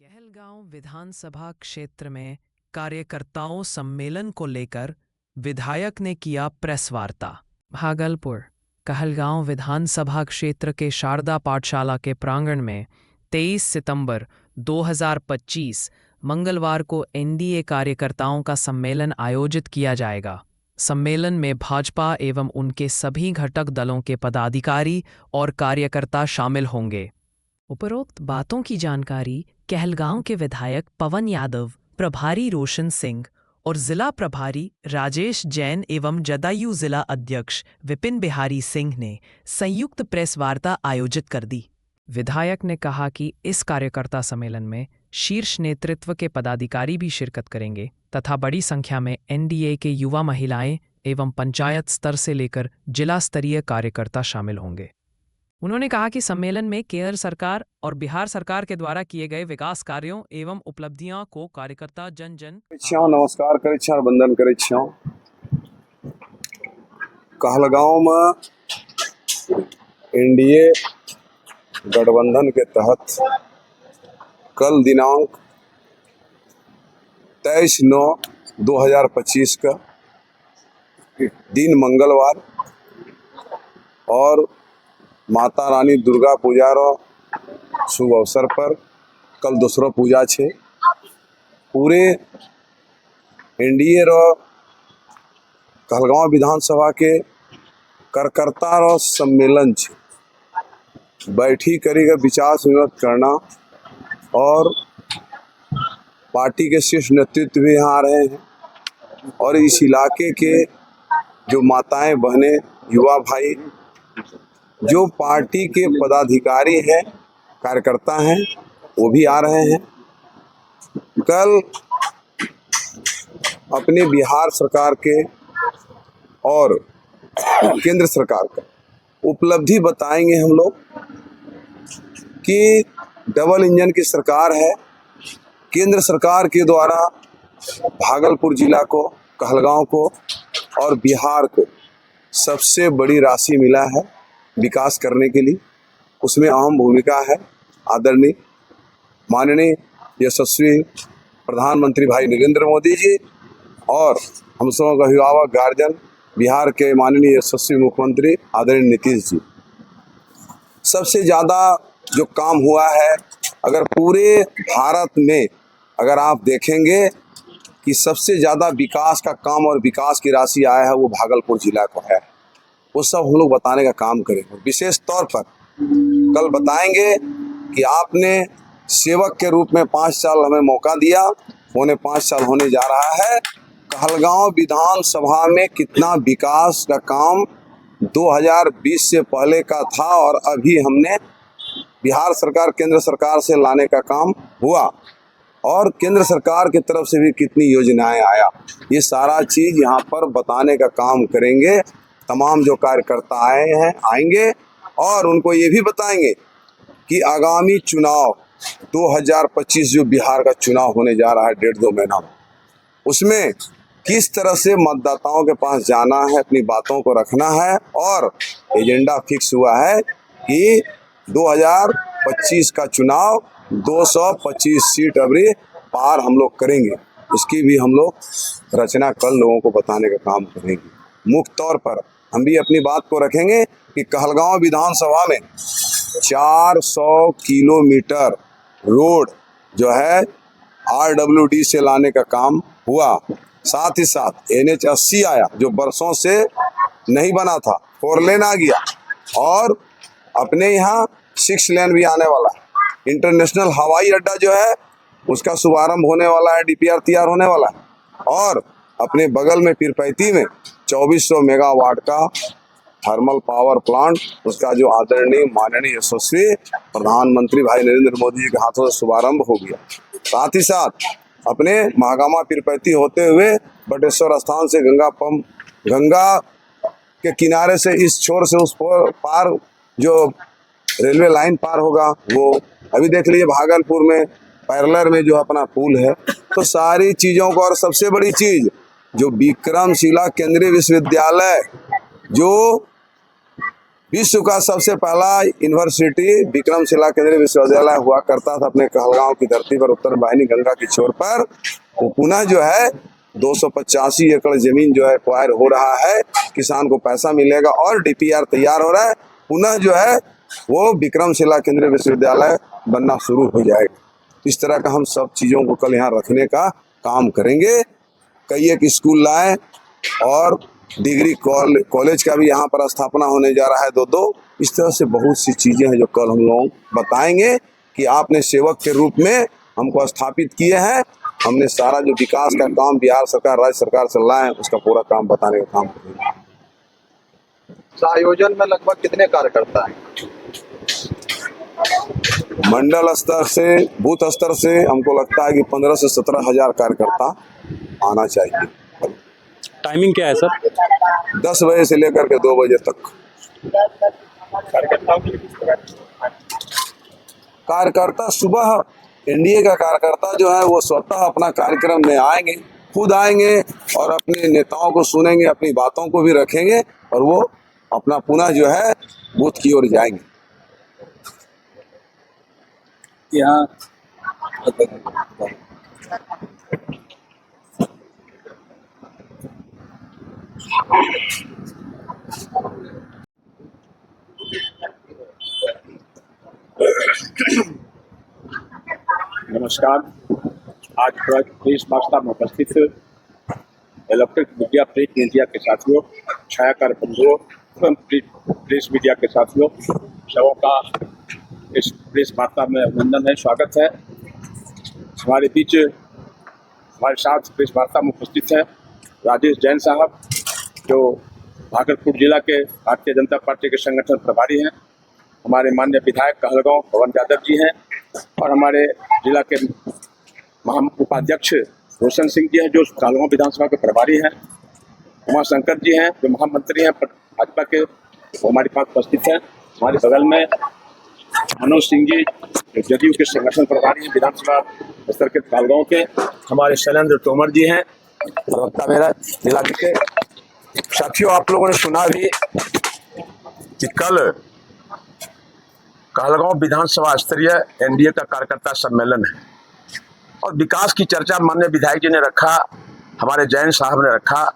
कहलगांव विधानसभा क्षेत्र में कार्यकर्ताओं सम्मेलन को लेकर विधायक ने किया प्रेस वार्ता। भागलपुर कहलगांव विधानसभा क्षेत्र के शारदा पाठशाला के प्रांगण में 23 सितंबर 2025 मंगलवार को एनडीए कार्यकर्ताओं का सम्मेलन आयोजित किया जाएगा। सम्मेलन में भाजपा एवं उनके सभी घटक दलों के पदाधिकारी और कार्यकर्ता शामिल होंगे। उपरोक्त बातों की जानकारी कहलगांव के विधायक पवन यादव, प्रभारी रोशन सिंह और जिला प्रभारी राजेश जैन एवं जदयू जिला अध्यक्ष विपिन बिहारी सिंह ने संयुक्त प्रेस वार्ता आयोजित कर दी। विधायक ने कहा कि इस कार्यकर्ता सम्मेलन में शीर्ष नेतृत्व के पदाधिकारी भी शिरकत करेंगे तथा बड़ी संख्या में एनडीए के युवा, महिलाएं एवं पंचायत स्तर से लेकर जिला स्तरीय कार्यकर्ता शामिल होंगे। उन्होंने कहा कि सम्मेलन में केंद्र सरकार और बिहार सरकार के द्वारा किए गए विकास कार्यों एवं उपलब्धियों को कार्यकर्ता जन जन नमस्कार करे छे और वंदन करे छे। कहलगांव में एनडीए गठबंधन के तहत कल दिनांक 23/9/2025 का दिन मंगलवार और माता रानी दुर्गा पूजा रो शुभ अवसर पर कल दूसरो पूजा छे। पूरे एनडीए रो कहलगांव विधानसभा के कार्यकर्ता रो सम्मेलन छे। बैठी करी का विचार विमर्श करना और पार्टी के शीर्ष नेतृत्व भी यहाँ आ रहे हैं और इस इलाके के जो माताएं, बहनें, युवा भाई, जो पार्टी के पदाधिकारी हैं, कार्यकर्ता हैं, वो भी आ रहे हैं। कल अपने बिहार सरकार के और केंद्र सरकार का उपलब्धि बताएंगे हम लोग कि डबल इंजन की सरकार है। केंद्र सरकार के द्वारा भागलपुर जिला को, कहलगांव को और बिहार को सबसे बड़ी राशि मिला है विकास करने के लिए। उसमें अहम भूमिका है आदरणीय माननीय यशस्वी प्रधानमंत्री भाई नरेंद्र मोदी जी और हम सबों का अभिभावक गार्जियन बिहार के माननीय यशस्वी मुख्यमंत्री आदरणीय नीतीश जी। सबसे ज़्यादा जो काम हुआ है, अगर पूरे भारत में अगर आप देखेंगे कि सबसे ज़्यादा विकास का काम और विकास की राशि आया है, वो भागलपुर जिला को है। वो सब हम लोग बताने का काम करेंगे। विशेष तौर पर कल बताएंगे कि आपने सेवक के रूप में 5 साल हमें मौका दिया, होने 5 साल होने जा रहा है। कहलगांव विधानसभा में कितना विकास का काम 2020 से पहले का था और अभी हमने बिहार सरकार, केंद्र सरकार से लाने का काम हुआ और केंद्र सरकार की तरफ से भी कितनी योजनाएं आया, ये सारा चीज़ यहाँ पर बताने का काम करेंगे। तमाम जो कार्यकर्ता आए हैं आएंगे और उनको ये भी बताएंगे कि आगामी चुनाव 2025 जो बिहार का चुनाव होने जा रहा है 1.5-2 महीना में, उसमें किस तरह से मतदाताओं के पास जाना है, अपनी बातों को रखना है और एजेंडा फिक्स हुआ है कि 2025 का चुनाव 225 सीट अबरी पार हम लोग करेंगे। इसकी भी हम लोग रचना कल लोगों को बताने का काम करेंगे। मुख्य तौर पर हम भी अपनी बात को रखेंगे कि कहलगांव विधानसभा में 400 किलोमीटर रोड जो है आरडब्ल्यूडी से लाने का काम हुआ। साथ ही साथ NH 80 आया जो बरसों से नहीं बना था, 4 लेन आ गया और अपने यहाँ 6 लेन भी आने वाला है। इंटरनेशनल हवाई अड्डा जो है उसका शुभारंभ होने वाला है, DPR तैयार होने वाला है और अपने बगल में पीरपैती में 2400 मेगावाट का थर्मल पावर प्लांट, उसका जो आदरणीय माननीय यशस्वी प्रधानमंत्री भाई नरेंद्र मोदी जी के हाथों से शुभारंभ हो गया। साथ ही साथ अपने महागामा पीरपैती होते हुए बटेश्वर स्थान से गंगा के किनारे से इस छोर से उस पार जो रेलवे लाइन पार होगा, वो अभी देख लीजिए भागलपुर में पैरेलल में जो अपना पुल है। तो सारी चीज़ों को और सबसे बड़ी चीज़ जो विक्रमशिला केंद्रीय विश्वविद्यालय जो विश्व का सबसे पहला यूनिवर्सिटी विक्रमशिला केंद्रीय विश्वविद्यालय हुआ करता था अपने कहलगांव की धरती पर, उत्तर वाहिनी गंगा की छोर पर। वो पुनः जो है 285 एकड़ जमीन जो है एक्वायर हो रहा है, किसान को पैसा मिलेगा और डीपीआर तैयार हो रहा है। पुनः जो है वो विक्रमशिला केंद्रीय विश्वविद्यालय बनना शुरू हो जाएगा। इस तरह का हम सब चीज़ों को कल यहाँ रखने का काम करेंगे। कई एक स्कूल लाएं और डिग्री कॉलेज का भी यहाँ पर स्थापना होने जा रहा है, दो। इस तरह से बहुत सी चीज़ें हैं जो कल हम लोग बताएंगे कि आपने सेवक के रूप में हमको स्थापित किए हैं। हमने सारा जो विकास का काम बिहार सरकार, राज्य सरकार चल रहा है, उसका पूरा काम बताने का काम करेंगे। इस आयोजन में लगभग कितने कार्यकर्ता हैं? मंडल स्तर से, बूथ स्तर से हमको लगता है कि 15 से 17 हजार कार्यकर्ता आना चाहिए। टाइमिंग क्या है सर? 10 बजे से लेकर के 2 बजे तक। कार्यकर्ता सुबह एनडीए का कार्यकर्ता जो है वो स्वतः अपना कार्यक्रम में आएंगे, खुद आएंगे और अपने नेताओं को सुनेंगे, अपनी बातों को भी रखेंगे और वो अपना पुनः जो है बूथ की ओर जाएंगे। यहाँ नमस्कार। आज प्रेस वार्ता में उपस्थित इलेक्ट्रिक मीडिया, प्रिंट मीडिया के साथियों, छायाकार बंधुओं, प्रेस मीडिया के साथियों, सबों का इस प्रेस वार्ता में अभिनंदन है, स्वागत है। हमारे बीच हमारे साथ प्रेस वार्ता में उपस्थित हैं राजेश जैन साहब, जो भागलपुर जिला के भारतीय जनता पार्टी के संगठन प्रभारी हैं। हमारे माननीय विधायक कहलगांव पवन यादव जी हैं और हमारे जिला के उपाध्यक्ष रोशन सिंह जी हैं, जो कहलगांव विधानसभा के प्रभारी हैं। उमा शंकर जी हैं, जो महामंत्री हैं भाजपा के, वो हमारे पास उपस्थित हैं। हमारे बगल में मनोज सिंह जी, जो जदयू के संगठन प्रभारी हैं विधानसभा स्तर के कहलगांव के। हमारे शैलेंद्र तोमर जी हैं, प्रवक्ता मेरा जिला के। साथियों, आप लोगों ने सुना भी कि कल कहलगांव विधानसभा स्तरीय एनडीए का कार्यकर्ता सम्मेलन है और विकास की चर्चा माननीय विधायक जी ने रखा, हमारे जैन साहब ने रखा।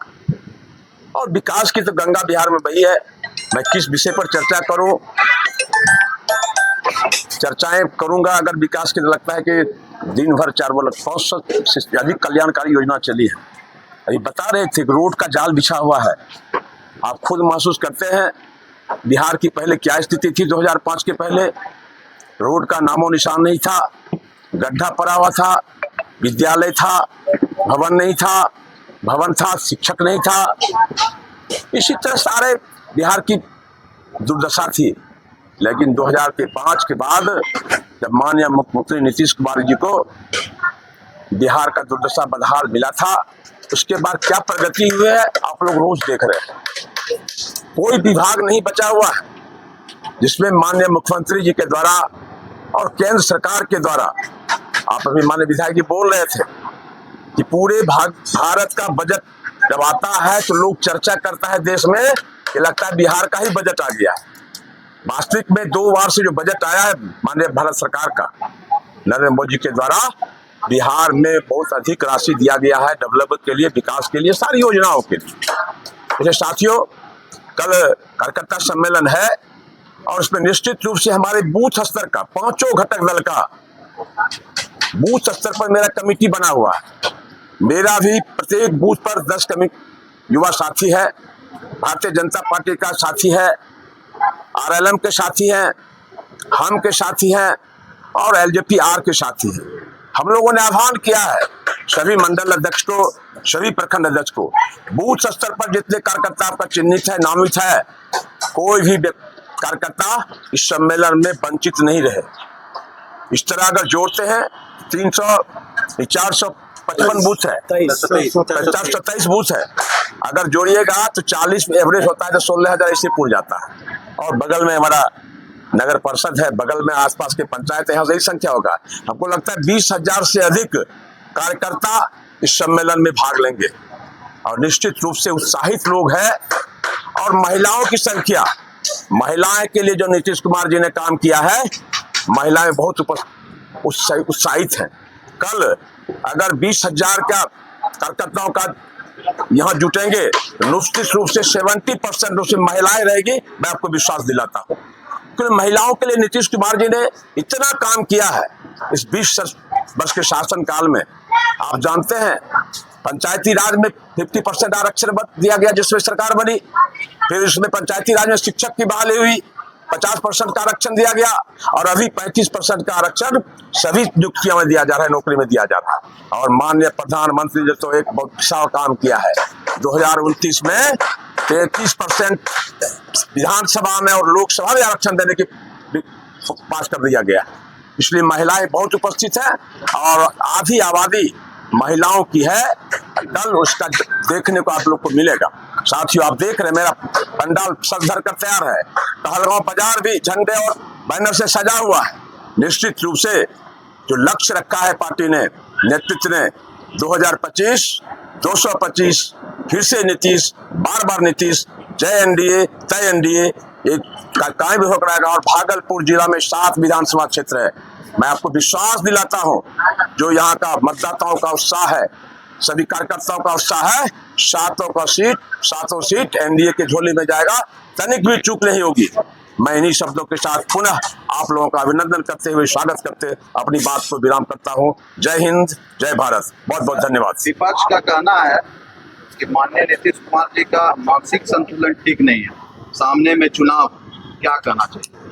और विकास की तो गंगा बिहार में बही है। मैं किस विषय पर चर्चा करूं, चर्चाएं करूंगा अगर विकास की, तो लगता है कि दिन भर 500 से अधिक कल्याणकारी योजना चली है। अभी बता रहे थे कि रोड का जाल बिछा हुआ है। आप खुद महसूस करते हैं बिहार की पहले क्या स्थिति थी। 2005 के पहले रोड का नामो निशान नहीं था, गड्ढा पड़ा हुआ था, विद्यालय था, भवन नहीं था, भवन था, शिक्षक नहीं था। इसी तरह सारे बिहार की दुर्दशा थी। लेकिन 2005 के बाद जब माननीय मुख्यमंत्री नीतीश कुमार जी को बिहार का दुर्दशा बदहाल मिला था, उसके बाद क्या प्रगति हुई है आप लोग रोज देख रहे हैं। कोई विभाग नहीं बचा हुआ है जिसमें माननीय मुख्यमंत्री जी के द्वारा और केंद्र सरकार के द्वारा, आप अभी माननीय विधायक जी बोल रहे थे कि पूरे भारत का बजट जब आता है तो लोग चर्चा करता है देश में कि लगता है बिहार का ही बजट आ गया। वास्तविक में 2 बार से जो बजट आया है माननीय भारत सरकार का, नरेंद्र मोदी के द्वारा बिहार में बहुत अधिक राशि दिया गया है डेवलपमेंट के लिए, विकास के लिए, सारी योजनाओं के लिए। साथियों, कल कार्यकर्ता सम्मेलन है और उसमें निश्चित रूप से हमारे बूथ स्तर का 5 घटक दल का बूथ स्तर पर मेरा कमेटी बना हुआ है। मेरा भी प्रत्येक बूथ पर 10 युवा साथी है, भारतीय जनता पार्टी का साथी है, आरएलएम के साथी हैं, हम के साथी हैं और एलजेपी आर के साथी हैं। हम लोगों ने आह्वान किया है सभी मंडल अध्यक्ष को, सभी प्रखंड अध्यक्ष को, बूथ स्तर पर जितने कार्यकर्ता आपका चिन्हित है, नामित है, कोई भी कार्यकर्ता इस सम्मेलन में वंचित नहीं रहे। इस तरह अगर जोड़ते हैं 455 बूथ है, 427 बूथ है, अगर जोड़िएगा तो 40 में एवरेज होता है तो 16,000 ऐसे पूर्ण जाता है। और बगल में हमारा नगर परिषद है, बगल में आसपास के पंचायत है, यहाँ यही संख्या होगा। हमको लगता है 20,000 से अधिक कार्यकर्ता इस सम्मेलन में भाग लेंगे और निश्चित रूप से उत्साहित लोग हैं। और महिलाओं की संख्या महिलाएं के लिए जो नीतीश कुमार जी ने काम किया है, महिलाएं बहुत उत्साहित हैं। कल अगर 20,000 का कार्यकर्ताओं का यहाँ जुटेंगे, निश्चित रूप से 70% उसमें महिलाएं रहेगी, मैं आपको विश्वास दिलाता हूँ। क्योंकि महिलाओं के लिए नीतीश कुमार जी ने इतना काम किया है इस 20 वर्ष के शासन काल में। आप जानते हैं पंचायती राज में 50% आरक्षण दिया गया जिसमें सरकार बनी, फिर उसमें पंचायती राज में शिक्षक की बहाली हुई, 50% का आरक्षण दिया गया, और अभी 35% का आरक्षण सभी नियुक्तियों में दिया जा रहा है, नौकरी में दिया जा रहा है। और माननीय प्रधानमंत्री ने तो एक बहुत अच्छा काम किया है। 2029 में 33% विधानसभा में और लोकसभा में आरक्षण देने की पास कर दिया गया। इसलिए महिलाएं बहुत उपस्थित है और आधी आबादी महिलाओं की है। कल उसका देखने को आप लोग को मिलेगा। साथियों, आप देख रहे हैं मेरा पंडाल सज धर कर तैयार है। कहलगांव बाजार भी झंडे और बैनर से सजा हुआ है। निश्चित रूप से जो लक्ष्य रखा है पार्टी ने, नेतृत्व ने, 2025 225 फिर से नीतीश, बार बार नीतीश, जय एनडीए तय एनडीए, एक कायम भी होकर रहेगा। और भागलपुर जिला में 7 विधानसभा क्षेत्र है। मैं आपको विश्वास दिलाता हूं, जो यहाँ का मतदाताओं का उत्साह है, सभी कार्यकर्ताओं का उत्साह है, 7 सीट एनडीए के झोली में जाएगा, तनिक भी चूक नहीं होगी। मैं इन्हीं शब्दों के साथ पुनः आप लोगों का अभिनंदन करते हुए, स्वागत करते अपनी बात को विराम करता हूं। जय हिंद, जय भारत, बहुत बहुत धन्यवाद। विपक्ष का कहना है कि माननीय नीतीश कुमार जी का मानसिक संतुलन ठीक नहीं है, सामने में चुनाव, क्या कहना चाहिए?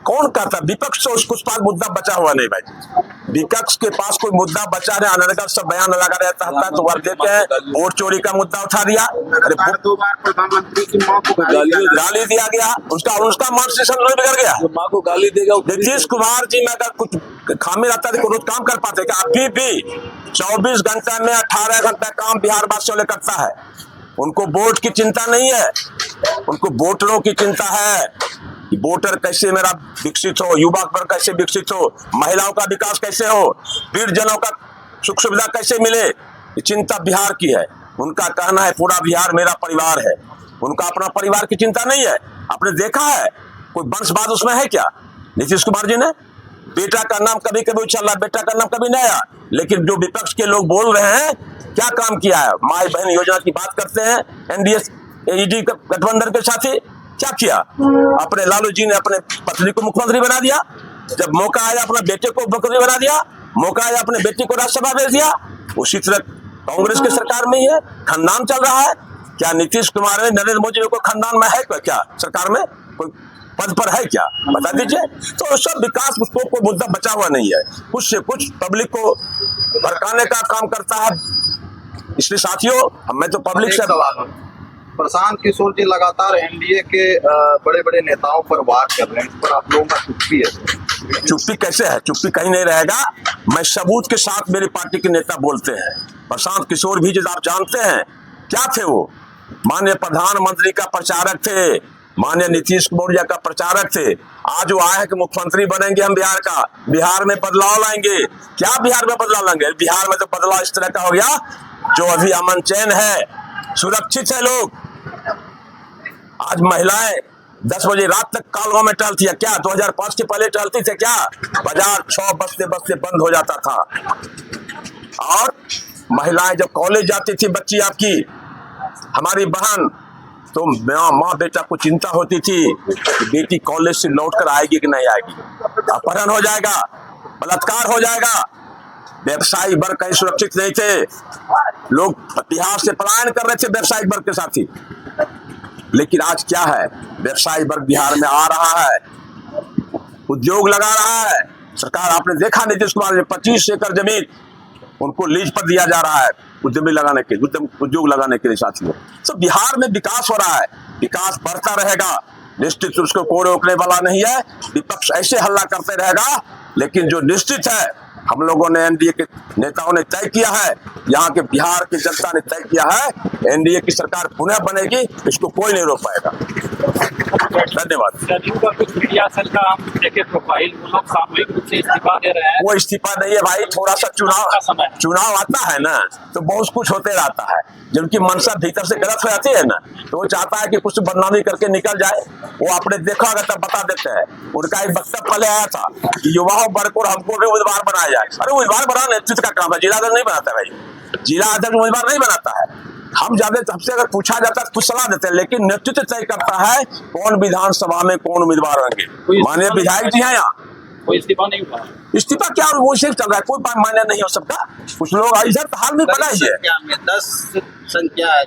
कौन कहता? विपक्ष से कुछ पास मुद्दा बचा हुआ नहीं भाई। विपक्ष के पास कोई मुद्दा बचा नहीं, अनर्गल सब बयान लगा रहता है। तो बार देखे हैं, वोट चोरी का मुद्दा उठा दिया, 2 बार प्रधानमंत्री की मां को गाली दिया गया, उसका मानसिक संतुलन बिगड़ गया। मां को गाली देगा। नीतीश कुमार जी में अगर कुछ खामी रहता है तो रोज काम कर पाते क्या? अभी भी 24 घंटे में 18 घंटा काम बिहार वासियों ने करता है। उनको वोट की चिंता नहीं है, उनको वोटरों की चिंता है। वोटर कैसे मेरा विकसित हो, युवा वर्ग कैसे विकसित हो, महिलाओं का विकास कैसे हो, वृद्धजनों का सुख सुविधा कैसे मिले, ये चिंता बिहार की है। उनका कहना है पूरा बिहार मेरा परिवार है, उनका अपना परिवार की चिंता नहीं है। आपने देखा है कोई वंशवाद उसमें है क्या? नीतीश कुमार जी ने बेटा का नाम कभी कभी उछल रहा, बेटा का नाम कभी नहीं आया। लेकिन जो विपक्ष के लोग बोल रहे हैं, क्या काम किया है? माई बहन योजना की बात करते हैं, एनडीए गठबंधन के साथी क्या किया? अपने लालू जी ने अपने पत्नी को मुख्यमंत्री बना दिया, जब मौका आया अपना बेटे को मुख्यमंत्री बना दिया, मौका आया अपने बेटे को राज्यसभा भेज दिया। उसी तरह कांग्रेस की सरकार में ही है, खानदान चल रहा है। क्या नीतीश कुमार में, नरेंद्र मोदी को खानदान में है क्या? सरकार में कोई पद पर है क्या? बता दीजिए। तो सब विकास उसको कोई मुद्दा बचा हुआ नहीं है, कुछ से कुछ पब्लिक को भड़काने का काम करता है। इसलिए साथियों, मैं तो पब्लिक से प्रशांत किशोर जी लगातार एनडीए के बड़े बड़े नेताओं पर वार कर रहे हैं, इस पर आप लोगों का चुप्पी है? चुप्पी कैसे है? चुप्पी कहीं नहीं रहेगा। मैं सबूत के साथ मेरी पार्टी के नेता बोलते हैं। प्रशांत किशोर भी, जब आप जानते हैं क्या थे, वो माननीय प्रधानमंत्री का प्रचारक थे, माननीय नीतीश कुमार जी का प्रचारक थे। आज वो आए हैं कि मुख्यमंत्री बनेंगे हम बिहार का, बिहार में बदलाव लाएंगे। क्या बिहार में बदलाव लाएंगे? बिहार में तो बदलाव इस तरह का हो गया, जो अभी अमन चैन है, सुरक्षित है लोग। आज महिलाएं 10 बजे रात तक कालगांव में टहलती है क्या? 2005 के पहले टहलती थे क्या? बाजार 6 बजते बजते बंद हो जाता था। और महिलाएं जब कॉलेज जाती थी, बच्ची आपकी, हमारी बहन, तो माँ बेटा को चिंता होती थी कि बेटी कॉलेज से लौट कर आएगी कि नहीं आएगी, अपहरण हो जाएगा, बलात्कार हो जाएगा। व्यवसायी वर्ग कहीं सुरक्षित नहीं थे, लोग बिहार से पलायन कर रहे थे व्यवसायिक वर्ग के साथी। लेकिन आज क्या है? व्यवसायिक वर्ग बिहार में आ रहा है, उद्योग लगा रहा है। सरकार, आपने देखा नीतीश कुमार ने 25 एकड़ जमीन उनको लीज पर दिया जा रहा है उद्यमी लगाने के, उद्योग लगाने के लिए साथियों। तो बिहार में विकास हो रहा है, विकास बढ़ता रहेगा, निश्चित उसको कोई रोकने वाला नहीं है। विपक्ष ऐसे हल्ला करते रहेगा, लेकिन जो निश्चित है हम लोगों ने एनडीए के नेताओं ने तय किया है, यहाँ के बिहार की जनता ने तय किया है, एनडीए की सरकार पुनः बनेगी, इसको कोई नहीं रोक पाएगा। धन्यवाद। जदयू का कुछ मीडिया सेल का हम देखे प्रोफाइल, वो लोग सामूहिक रूप से इस्तीफा दे रहे हैं। वो इस्तीफा नहीं है भाई, थोड़ा सा चुनाव आता है ना, तो बहुत कुछ होते रहता है। जिनकी मंशा भीतर से गलत हो जाती है ना, तो वो चाहता है कि कुछ बदनामी करके निकल जाए। वो आपने देखा होगा तब बता देते हैं। उनका एक वक्तव्य पहले आया था कि युवाओं वर्ग को हमको भी उम्मीदवार बनाया जाए। अरे उम्मीदवार बनाना नेतृत्व का काम है, जिला अध्यक्ष नहीं बनाता भाई, जिला अध्यक्ष उम्मीदवार नहीं बनाता है। हम ज्यादा हमसे अगर पूछा जाता है तो कुछ सलाह देते हैं, लेकिन नेतृत्व तय करता है कौन विधानसभा में कौन उम्मीदवार होंगे। माननीय विधायक जी हैं यहाँ, कोई इस्तीफा नहीं हुआ। इस्तीफा क्या वो सिर्फ चल रहा है, कोई मान्य नहीं हो सकता। कुछ लोग इधर हाल में बना ही है, 10 संख्या है,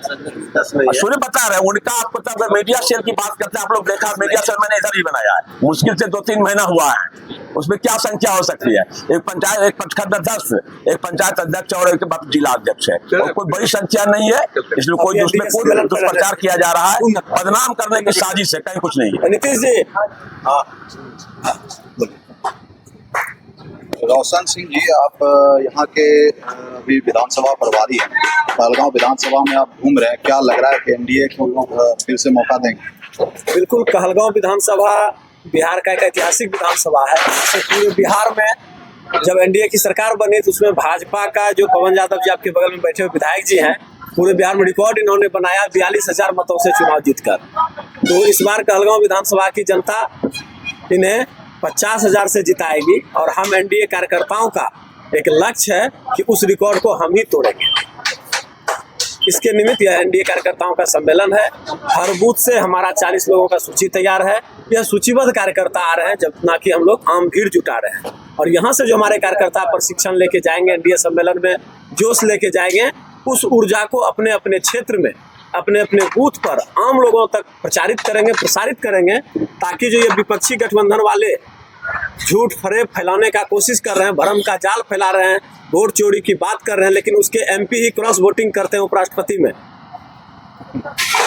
10 में सूर्य बता रहे हैं उनका। आपको तब मीडिया सेल की बात करते हैं, आप लोग देखा मीडिया सेल मैंने इधर ही बनाया है, मुश्किल से 2-3 महीना हुआ है। उसमें क्या संख्या हो सकती है? एक पंचायत, एक प्रखंड अध्यक्ष, एक पंचायत अध्यक्ष और एक जिला अध्यक्ष है, और कोई बड़ी संख्या नहीं है। इसलिए कोई उसमें कोई दुष्प्रचार किया जा रहा है, बदनाम करने की साजिश है, कहीं कुछ नहीं है। नीतीश जी, रोशन सिंह जी, आप यहाँ के अभी विधानसभा प्रभारी हैं, कहलगांव विधानसभा में आप घूम रहे हैं, क्या लग रहा है कि एनडीए को फिर से मौका देंगे? बिल्कुल, कहलगांव विधानसभा बिहार का एक ऐतिहासिक विधानसभा है। पूरे बिहार में जब एनडीए की सरकार बनी तो उसमें भाजपा का जो पवन यादव जी आपके बगल में बैठे हुए विधायक जी हैं, पूरे बिहार में रिकॉर्ड इन्होंने बनाया 42,000 मतों से चुनाव जीतकर। तो इस बार कहलगांव विधानसभा की जनता इन्हें 50,000 से जिताएगी, और हम एनडीए कार्यकर्ताओं का एक लक्ष्य है कि उस रिकॉर्ड को हम ही तोड़ेंगे। इसके निमित्त यह एनडीए कार्यकर्ताओं का सम्मेलन है। हर बूथ से हमारा 40 लोगों का सूची तैयार है। यह सूचीबद्ध कार्यकर्ता आ रहे हैं, जब ना कि हम लोग आम भीड़ जुटा रहे हैं। और यहाँ से जो हमारे कार्यकर्ता प्रशिक्षण लेके जाएंगे, एनडीए सम्मेलन में जोश लेके जाएंगे, उस ऊर्जा को अपने अपने क्षेत्र में, अपने अपने बूथ पर आम लोगों तक प्रचारित करेंगे, प्रसारित करेंगे, ताकि जो ये विपक्षी गठबंधन वाले झूठ फरेब फैलाने का कोशिश कर रहे हैं, भ्रम का जाल फैला रहे हैं, वोट चोरी की बात कर रहे हैं, लेकिन उसके एमपी ही क्रॉस वोटिंग करते हैं उपराष्ट्रपति में।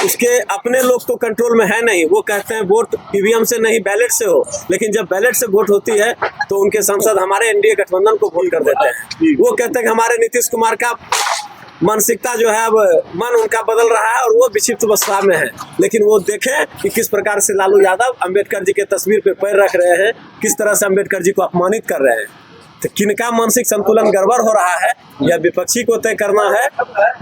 उसके अपने लोग तो कंट्रोल में है नहीं। वो कहते हैं वोट ईवीएम से नहीं बैलेट से हो, लेकिन जब बैलेट से वोट होती है तो उनके सांसद हमारे एनडीए गठबंधन को वोट कर देते हैं। वो कहते हैं कि हमारे नीतीश कुमार का मानसिकता जो है, अब मन उनका बदल रहा है और वो विक्षिप्त अवस्था में है। लेकिन वो देखें कि किस प्रकार से लालू यादव अंबेडकर जी के तस्वीर पे पैर रख रहे हैं, किस तरह से अंबेडकर जी को अपमानित कर रहे हैं। तो किनका मानसिक संतुलन गड़बड़ हो रहा है, यह विपक्षी को तय करना है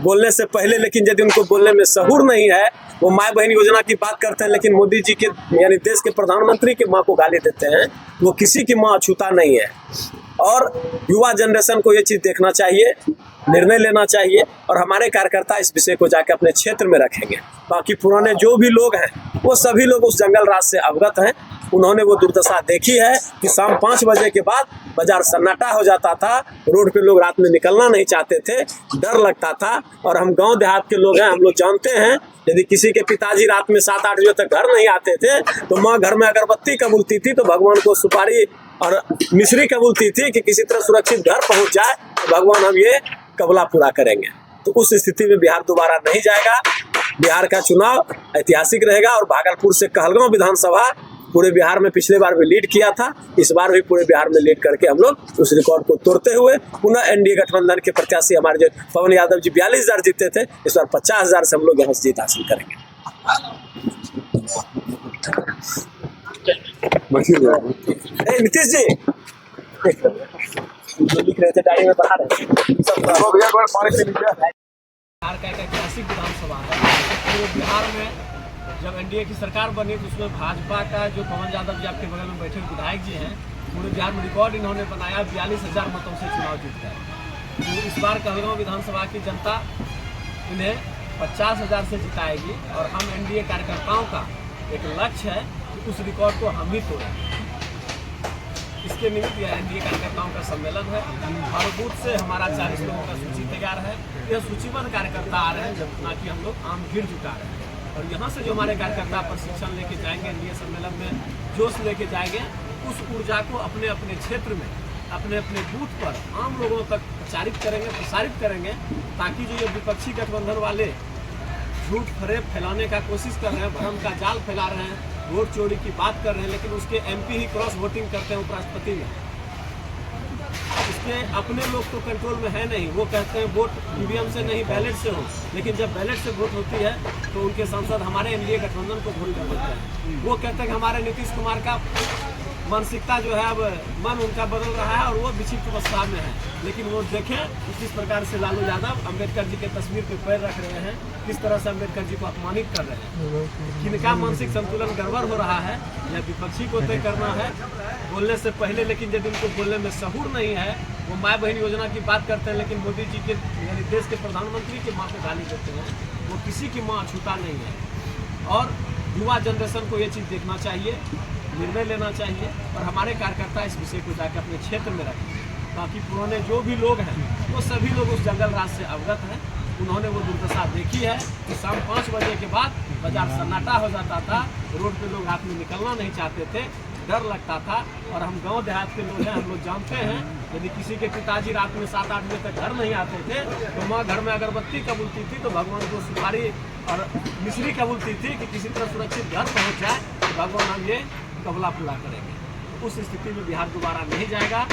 बोलने से पहले। लेकिन यदि उनको बोलने में सहूर नहीं है, वो माँ बहन योजना की बात करते हैं, लेकिन मोदी जी के यानी देश के प्रधानमंत्री की माँ को गाली देते हैं, वो किसी की माँ अछूता नहीं है। और युवा जनरेशन को ये चीज़ देखना चाहिए, निर्णय लेना चाहिए, और हमारे कार्यकर्ता इस विषय को जाके अपने क्षेत्र में रखेंगे। बाकी पुराने जो भी लोग हैं, वो सभी लोग उस जंगल राज से अवगत हैं। उन्होंने वो दुर्दशा देखी है कि शाम 5 बजे के बाद बाजार सन्नाटा हो जाता था, रोड पे लोग रात में निकलना नहीं चाहते थे, डर लगता था। और हम गांव देहात के लोग हैं, हम लोग जानते हैं, यदि किसी के पिताजी रात में 7-8 बजे तक घर नहीं आते थे तो माँ घर में अगरबत्ती कबूलती थी, तो भगवान को सुपारी और मिश्री कबूलती थी कि किसी तरह सुरक्षित घर पहुँच जाए तो भगवान हम ये कबला पूरा करेंगे। तो उस स्थिति में बिहार दोबारा नहीं जाएगा। बिहार का चुनाव ऐतिहासिक रहेगा, और भागलपुर से कहलगांव विधानसभा पूरे बिहार में पिछले बार भी लीड किया था, इस बार भी पूरे बिहार में लीड करके हम लोग उस रिकॉर्ड को तोड़ते हुए पुनः एनडीए गठबंधन के प्रत्याशी हमारे जो पवन यादव जी 42,000 जीते थे, इस बार 50,000 से हम लोग यहाँ से जीत हासिल करेंगे। नीतीश जी जो लिख रहे थे डायरी में पढ़ा रहे बिहार का एक ऐतिहासिक विधानसभा है। पूरे बिहार में जब एनडीए की सरकार बनी तो उसमें भाजपा का जो पवन यादव जी आपके बगल में बैठे हुए विधायक जी हैं, पूरे बिहार में रिकॉर्ड इन्होंने बनाया 42,000 मतों से चुनाव जीतकर। तो इस बार कहलगांव विधानसभा की जनता इन्हें 50,000 से जिताएगी, और हम एनडीए कार्यकर्ताओं का एक लक्ष्य है कि उस रिकॉर्ड को हम ही तोड़ें। इसके निमित्त यह एनडीए कार्यकर्ताओं का सम्मेलन है। हर बूथ से हमारा 40 लोगों का सूची तैयार है। यह सूचीबद्ध कार्यकर्ता आ रहे हैं, जब ना कि हम लोग आम भीड़ जुटा रहे हैं। और यहाँ से जो हमारे कार्यकर्ता प्रशिक्षण लेके जाएंगे, एनडीए सम्मेलन में जोश लेके जाएंगे, उस ऊर्जा को अपने अपने क्षेत्र में, अपने अपने बूथ पर आम लोगों तक प्रचारित करेंगे, प्रसारित करेंगे, ताकि जो ये विपक्षी गठबंधन वाले झूठ फरेब फैलाने का कोशिश कर रहे हैं, भ्रम का जाल फैला रहे हैं, वोट चोरी की बात कर रहे हैं, लेकिन उसके एमपी ही क्रॉस वोटिंग करते हैं उपराष्ट्रपति में। इसके के अपने लोग तो कंट्रोल में है नहीं, वो कहते हैं वोट ईवीएम से नहीं बैलेट से हो, लेकिन जब बैलेट से वोट होती है तो उनके सांसद हमारे एनडीए गठबंधन को वोट कर देते हैं। वो कहते हैं कि हमारे नीतीश कुमार का मानसिकता जो है अब मन उनका बदल रहा है और वो विचित्र अवस्था में है। लेकिन वो देखें कि किस प्रकार से लालू यादव अम्बेडकर जी के तस्वीर पे पैर रख रहे हैं, किस तरह से अम्बेडकर जी को अपमानित कर रहे हैं। किनका मानसिक संतुलन गड़बड़ हो रहा है या विपक्षी को तय करना है बोलने से पहले। लेकिन यदि उनको बोलने में सहूर नहीं है, वो माँ बहन योजना की बात करते हैं लेकिन मोदी जी के यानी देश के प्रधानमंत्री के माँ पे गाली देते हैं, वो किसी की माँ छूता नहीं है। और युवा जनरेशन को ये चीज़ देखना चाहिए, निर्णय लेना चाहिए और हमारे कार्यकर्ता इस विषय को जाकर अपने क्षेत्र में रखें, ताकि पुराने जो भी लोग हैं वो सभी लोग उस जंगल राज से अवगत हैं। उन्होंने वो दुर्दशा देखी है कि शाम 5 बजे के बाद बाजार सन्नाटा हो जाता था, रोड पे लोग रात में निकलना नहीं चाहते थे, डर लगता था। और हम गांव देहात के लोग हैं, हम लोग जानते हैं यदि किसी के पिताजी रात में 7-8 बजे तक घर नहीं आते थे तो माँ घर में अगरबत्ती कबूलती थी, तो भगवान को सुपारी और मिश्री कबूलती थी कि किसी तरह सुरक्षित घर पहुँच जाए तो भगवान हम ये कबला पूरा करेंगे। उस स्थिति में बिहार दोबारा नहीं जाएगा।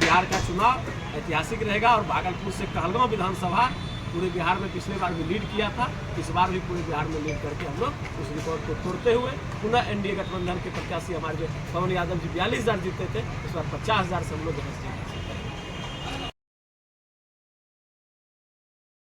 बिहार का चुनाव ऐतिहासिक रहेगा और भागलपुर से कहलगांव विधानसभा पूरे बिहार में पिछले बार भी लीड किया था, इस बार भी पूरे बिहार में लीड करके हम लोग उस रिकॉर्ड को तोड़ते हुए पुनः एनडीए गठबंधन के प्रत्याशी हमारे जो पवन यादव जी 42,000 जीते थे, इस बार 50,000 से हम लोग